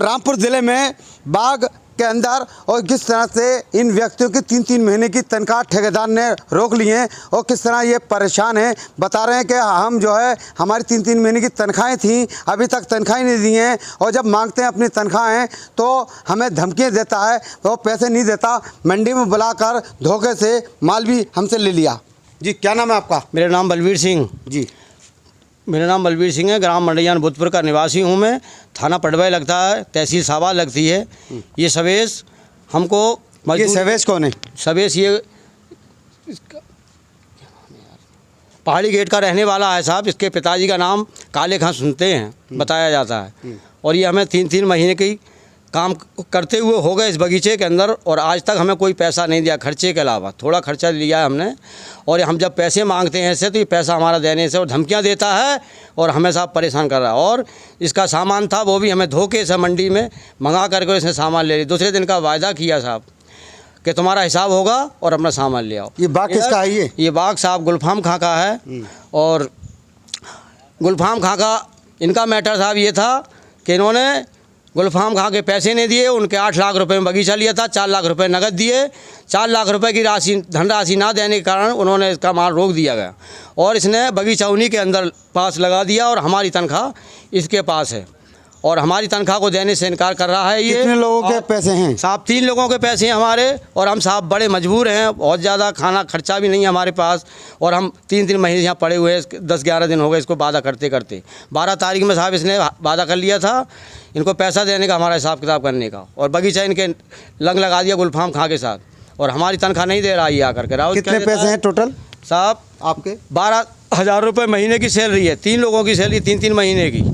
रामपुर ज़िले में बाग के अंदर और किस तरह से इन व्यक्तियों की 3-3 महीने की तनख्वाह ठेकेदार ने रोक ली है और किस तरह ये परेशान हैं। बता रहे हैं कि हम जो है हमारी 3-3 महीने की तनख्वाहें थीं, अभी तक तनख्वाहें नहीं दी हैं और जब मांगते हैं अपनी तनख्वाहें तो हमें धमकियाँ देता है, वो पैसे नहीं देता। मंडी में बुलाकर धोखे से माल भी हमसे ले लिया। जी क्या नाम है आपका? मेरा नाम बलवीर सिंह। जी मेरा नाम बलवीर सिंह है, ग्राम मंडियान भूतपुर का निवासी हूँ मैं। थाना पटवाई लगता है, तहसील सावा लगती है। ये सवेश हमको ये सवेश कौन है? सवेश ये पहाड़ी गेट का रहने वाला है साहब। इसके पिताजी का नाम काले खां सुनते हैं, बताया जाता है। और ये हमें 3-3 महीने की काम करते हुए हो गए इस बगीचे के अंदर और आज तक हमें कोई पैसा नहीं दिया, खर्चे के अलावा थोड़ा खर्चा लिया है हमने। और हम जब पैसे मांगते हैं ऐसे तो ये पैसा हमारा देने से और धमकियां देता है और हमें साहब परेशान कर रहा है। और इसका सामान था वो भी हमें धोखे से मंडी में मंगा करके इसने सामान ले लिया। दूसरे दिन का वायदा किया साहब कि तुम्हारा हिसाब होगा और अपना सामान ले आओ। ये बाग किसका है? ये बाग साहब गुलफाम खां का है। और गुलफाम खां का इनका मैटर साहब ये था कि इन्होंने गुलफाम खां के पैसे नहीं दिए। उनके 8 लाख रुपए में बगीचा लिया था, 4 लाख रुपए नगद दिए। 4 लाख रुपए की धनराशि ना देने के कारण उन्होंने इसका माल रोक दिया गया और इसने बगीचा उन्हीं के अंदर पास लगा दिया और हमारी तनख्वाह इसके पास है और हमारी तनख्वाह को देने से इनकार कर रहा है। ये कितने लोगों के पैसे हैं साहब? 3 लोगों के पैसे हैं हमारे और हम साहब बड़े मजबूर हैं, बहुत ज़्यादा खाना खर्चा भी नहीं है हमारे पास और हम 3-3 महीने यहाँ पड़े हुए हैं। 10-11 दिन हो गए इसको वादा करते करते। 12 तारीख में साहब इसने वादा कर लिया था इनको पैसा देने का, हमारा हिसाब किताब करने का, और बगीचा इनके लंग लगा दिया गुलफाम खां के साथ और हमारी तनख्वाह नहीं दे रहा है आकर के। राहुल कितने पैसे हैं टोटल साहब आपके? 12,000 रुपये महीने की सैलरी है, 3 लोगों की सैलरी 3-3 महीने की।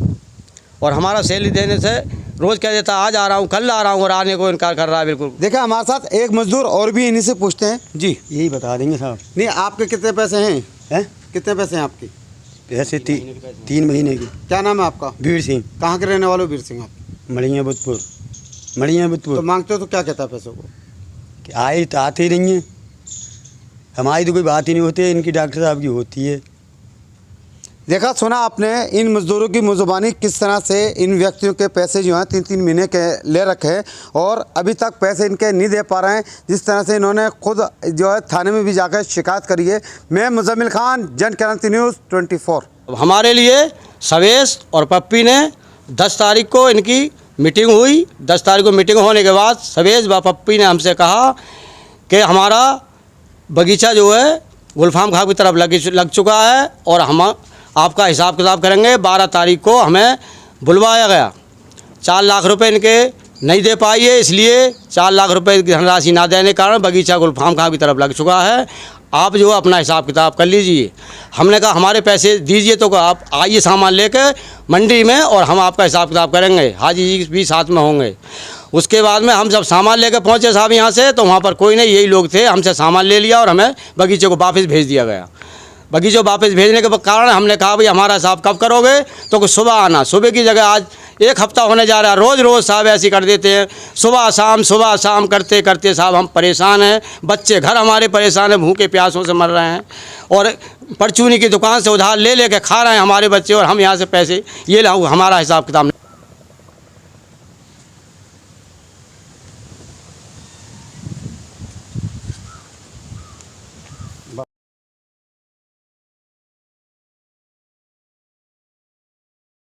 और हमारा सैलरी देने से रोज़ कह देता आज आ रहा हूँ, कल आ रहा हूँ और आने को इनकार कर रहा है बिल्कुल। देखा हमारे साथ एक मजदूर और भी इन्हीं से पूछते हैं। जी यही बता देंगे साहब। नहीं, आपके कितने पैसे हैं? हैं? कितने पैसे हैं आपके? पैसे 3 महीने की। क्या नाम है आपका? वीर सिंह। कहाँ के रहने वाले हो वीर सिंह आप? मड़िया भूतपुर। मड़िया भूतपुर। तो मांगते हो तो क्या कहता है पैसों को? आए तो आते ही नहीं हैं, हमारी तो कोई बात ही नहीं होती है, इनकी डॉक्टर साहब की होती है। देखा सुना आपने इन मजदूरों की मुजुबानी किस तरह से इन व्यक्तियों के पैसे जो हैं 3-3 महीने के ले रखे हैं और अभी तक पैसे इनके नहीं दे पा रहे हैं। जिस तरह से इन्होंने खुद जो है थाने में भी जाकर शिकायत करी है। मैं मुजम्मिल खान, जन क्रांति न्यूज़ 24। हमारे लिए सवेश और पप्पी ने 10 तारीख को इनकी मीटिंग हुई। 10 तारीख को मीटिंग होने के बाद सवेश व पप्पी ने हमसे कहा कि हमारा बगीचा जो है गुलफाम खां की तरफ लग चुका है और हम आपका हिसाब किताब करेंगे। 12 तारीख को हमें बुलवाया गया। 4 लाख रुपए इनके नहीं दे पाई है, इसलिए 4 लाख रुपए की धनराशि ना देने के कारण बगीचा गुलफाम खां की तरफ लग चुका है। आप जो अपना हिसाब किताब कर लीजिए। हमने कहा हमारे पैसे दीजिए तो आप आइए सामान लेकर मंडी में और हम आपका हिसाब किताब करेंगे। हाजी जी भी साथ में होंगे। उसके बाद में हम जब सामान लेकर पहुँचे साहब यहाँ से तो वहाँ पर कोई नहीं, यही लोग थे। हमसे सामान ले लिया और हमें बगीचे को वापस भेज दिया गया। बगीचे वापस भेजने के कारण हमने कहा भाई हमारा हिसाब कब करोगे? तो कुछ सुबह आना। सुबह की जगह आज 1 हफ्ता होने जा रहा है। रोज़ साहब ऐसे कर देते हैं, सुबह शाम करते करते साहब हम परेशान हैं। बच्चे घर हमारे परेशान हैं, भूखे प्यासों से मर रहे हैं और परचूनी की दुकान से उधार ले लेके खा रहे हैं हमारे बच्चे और हम यहाँ से पैसे ये लाऊँ, हमारा हिसाब किताब